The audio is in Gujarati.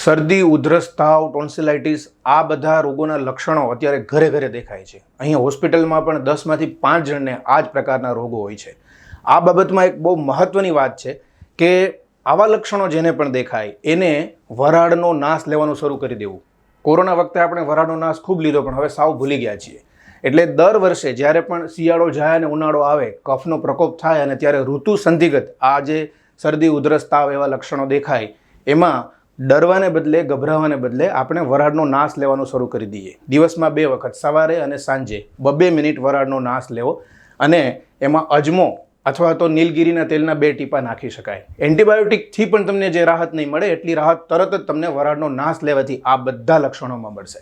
શરદી, ઉધરસ, તાવ, ટોન્સિલાઇટિસ આ બધા રોગોના લક્ષણો અત્યારે ઘરે ઘરે દેખાય છે. અહીંયા હોસ્પિટલમાં પણ 10માંથી 5 જણને આ જ પ્રકારના રોગો હોય છે. આ બાબતમાં એક બહુ મહત્ત્વની વાત છે કે આવા લક્ષણો જેને પણ દેખાય એને વરાળનો નાશ લેવાનું શરૂ કરી દેવું. કોરોના વખતે આપણે વરાળનો નાશ ખૂબ લીધો પણ હવે સાવ ભૂલી ગયા છીએ. એટલે દર વર્ષે જ્યારે પણ શિયાળો જાય અને ઉનાળો આવે, કફનો પ્રકોપ થાય અને ત્યારે ઋતુ સંધિગત આ જે શરદી, ઉધરસ, તાવ એવા લક્ષણો દેખાય એમાં ડરવાને બદલે, ગભરાવાને બદલે આપણે વરાળનો નાશ લેવાનું શરૂ કરી દઈએ. દિવસમાં 2 વખત સવારે અને સાંજે 2 મિનિટ વરાળનો નાશ લેવો અને એમાં અજમો અથવા તો નીલગિરીના તેલના 2 ટીપા નાખી શકાય. એન્ટીબાયોટિકથી પણ તમને જે રાહત નહીં મળે એટલી રાહત તરત જ તમને વરાળનો નાશ લેવાથી આ બધા લક્ષણોમાં મળશે.